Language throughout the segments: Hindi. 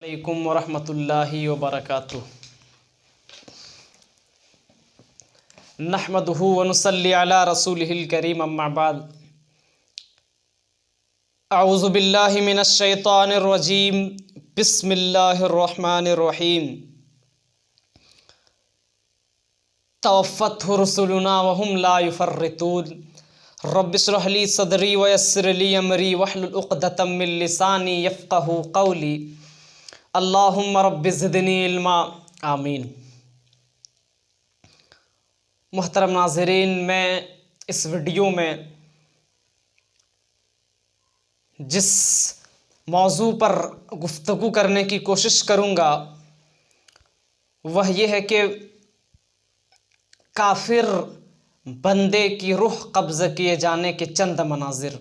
अलैकुम वरहमतुल्लाहि वबरकातुहू। नहमदुहु व नुसल्ली अला रसूलिहिल करीम, अम्मा बाद। अऊज़ु बिल्लाहि मिनश शैतानिर रजीम, बिस्मिल्लाहिर रहमानिर रहीम। तवफ़्फ़तहु रुसुलुना व हुम ला युफ़र्रितून। रब्बिश्रह ली सदरी व यस्सिर ली अमरी वहलुल उक़दतम मिन लिसानी यफ़क़हू क़ौली। अल्लाहुम्मा रब्बि ज़िदनी इल्मा, आमीन। मुहतरम नाज़रीन, मैं इस वीडियो में जिस मौजू पर गुफ्तगू करने की कोशिश करूँगा वह ये है कि काफिर बंदे की रूह कब्ज़ किए जाने के चंद मनाजिर।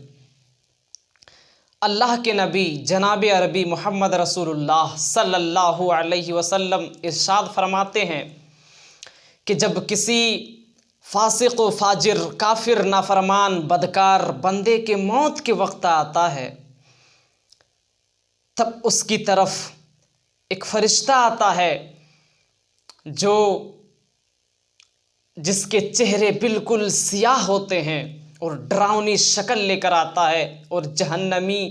अल्लाह के नबी जनाब अरबी मोहम्मद रसूलुल्लाह सल्लल्लाहु अलैहि वसल्लम इरशाद फरमाते हैं कि जब किसी फासिक व फाजिर, काफिर, नाफरमान, बदकार बंदे के मौत के वक्त आता है तब उसकी तरफ एक फरिश्ता आता है जो जिसके चेहरे बिल्कुल सियाह होते हैं और डरावनी शक्ल लेकर आता है, और जहन्नमी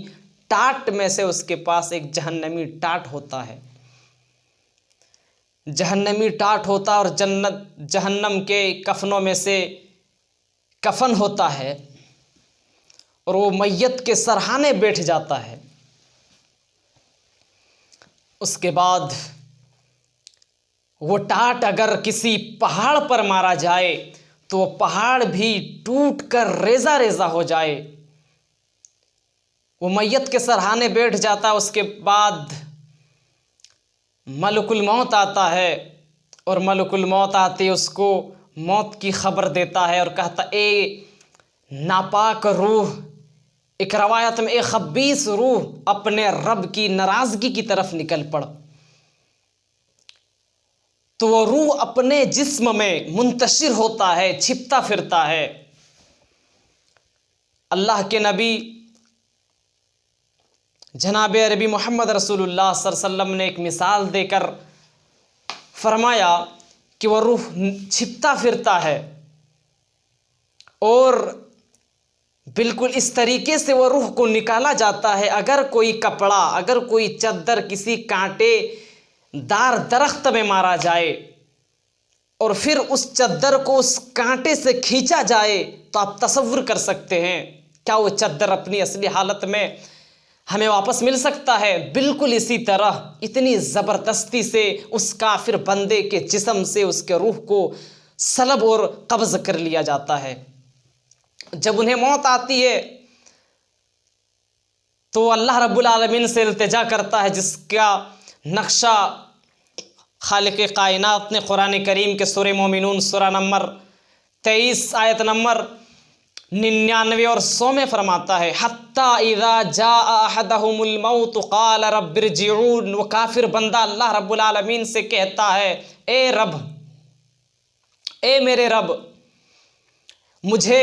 टाट में से उसके पास एक जहन्नमी टाट होता है। जहन्नमी टाट होता है और जहन्नम के कफनों में से कफन होता है, और वो मैयत के सरहाने बैठ जाता है। उसके बाद वो टाट अगर किसी पहाड़ पर मारा जाए तो पहाड़ भी टूट कर रेजा रेजा हो जाए। वो मैयत के सरहाने बैठ जाता है। उसके बाद मलकुल मौत आता है, और मलकुल मौत आते उसको मौत की खबर देता है और कहता, ए नापाक रूह, एक रवायत में ए खबीस रूह, अपने रब की नाराज़गी की तरफ निकल पड़। तो वो रूह अपने जिस्म में मुंतशिर होता है, छिपता फिरता है। अल्लाह के नबी जनाब अरबी मोहम्मद रसूलुल्लाह सल्लल्लाहु अलैहि वसल्लम ने एक मिसाल देकर फरमाया कि वह रूह छिपता फिरता है, और बिल्कुल इस तरीके से वह रूह को निकाला जाता है। अगर कोई कपड़ा, अगर कोई चद्दर किसी कांटे दार दरख्त में मारा जाए और फिर उस चद्दर को उस कांटे से खींचा जाए तो आप तसव्वुर कर सकते हैं क्या वो चद्दर अपनी असली हालत में हमें वापस मिल सकता है। बिल्कुल इसी तरह इतनी ज़बरदस्ती से उस काफिर बंदे के जिस्म से उसके रूह को सलब और कब्ज़ कर लिया जाता है। जब उन्हें मौत आती है तो अल्लाह रब्बुल आलमीन से इल्तिजा करता है, जिसका नक्शा खालिक कायनात ने कुरान करीम के सूरह मोमिनून सूरा नंबर 23 आयत नंबर 99 और 100 में फरमाता है, हत्ता इज़ा जाअ अहदहुमुल मौत क़ाल रब्बिरजिऊन। वो काफिर बंदा अल्लाह रब्बुल आलमीन से कहता है, ए रब, ए मेरे रब, मुझे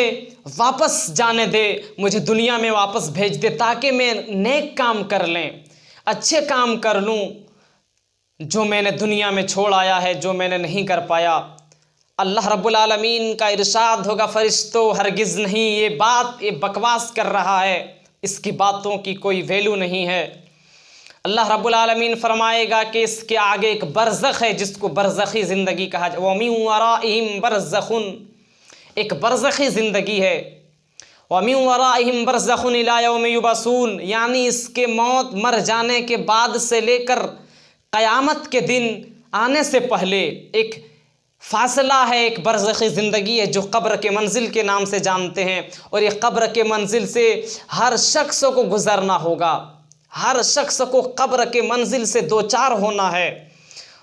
वापस जाने दे, मुझे दुनिया में वापस भेज दे ताकि मैं नेक काम कर लें, अच्छे काम कर लूँ जो मैंने दुनिया में छोड़ आया है, जो मैंने नहीं कर पाया। अल्लाह रब्बुल आलमीन का इरशाद होगा, फरिश्तों हरगिज़ नहीं, ये बकवास कर रहा है, इसकी बातों की कोई वैल्यू नहीं है। अल्लाह रब्बुल आलमीन फरमाएगा कि इसके आगे एक बरज़ख है जिसको बरज़खी ज़िंदगी कहा जाए। व मिन वराइहिम बरज़खुन, एक बरज़खी ज़िंदगी है। व मिन वराइहिम बरज़खुन इला यौम युबसून, यानी इसके मौत मर जाने के बाद से लेकर क़यामत के दिन आने से पहले एक फ़ासला है, एक बरज़खी ज़िंदगी है जो कब्र के मंजिल के नाम से जानते हैं। और ये कब्र के मंजिल से हर शख्स को गुज़रना होगा, हर शख्स को कब्र के मंजिल से दो चार होना है।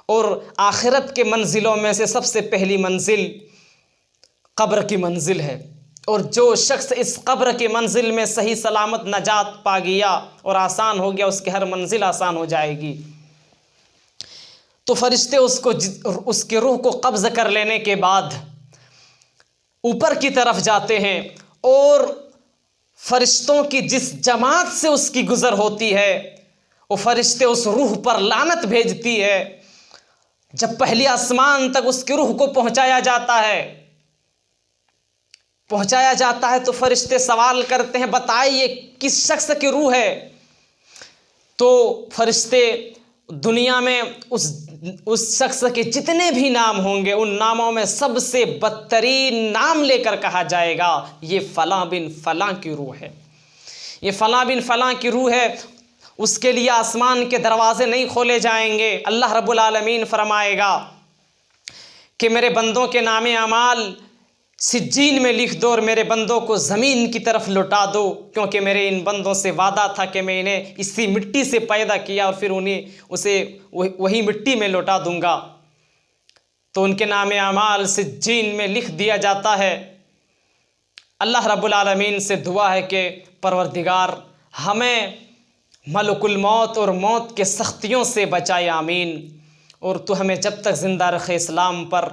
और आखिरत के मंजिलों में से सबसे पहली मंजिल कब्र की मंजिल है, और जो शख्स इस कब्र के मंजिल में सही सलामत नजात पा गया और आसान हो गया, उसकी हर मंजिल आसान हो जाएगी। तो फरिश्ते उसके रूह को कब्ज़ कर लेने के बाद ऊपर की तरफ जाते हैं, और फरिश्तों की जिस जमात से उसकी गुज़र होती है वो फरिश्ते उस रूह पर लानत भेजती है। जब पहले आसमान तक उसकी रूह को पहुंचाया जाता है तो फरिश्ते सवाल करते हैं, बताइए किस शख्स की रूह है। तो फरिश्ते दुनिया में उस शख्स के जितने भी नाम होंगे उन नामों में सबसे बदतरीन नाम लेकर कहा जाएगा, ये फलां बिन फलां की रूह है, ये फलां बिन फलां की रूह है। उसके लिए आसमान के दरवाजे नहीं खोले जाएंगे। अल्लाह रब्बुल आलमीन फरमाएगा कि मेरे बंदों के नामे अमाल सिज्जीन में लिख दो और मेरे बंदों को ज़मीन की तरफ लौटा दो, क्योंकि मेरे इन बंदों से वादा था कि मैं इन्हें इसी मिट्टी से पैदा किया और फिर उसे वही मिट्टी में लौटा दूंगा। तो उनके नामे अमाल सिज्जीन में लिख दिया जाता है। अल्लाह रब्बुल आलमीन से दुआ है कि परवरदिगार हमें मलकुल मौत और मौत के सख्तियों से बचाए, आमीन। और तू हमें जब तक ज़िंदा रखे इस्लाम पर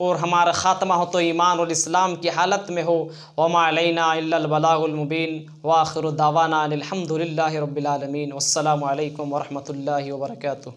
और हमारा ख़ात्मा हो तो ईमान और इस्लाम की हालत में हो। वमा अलैना इल्लल बलागुल मुबीन व आखिरु दावाना अनिल हम्दुलिल्लाहि रब्बिल आलमीन। वस्सलामु अलैकुम व रहमतुल्लाहि व बरकातुहू।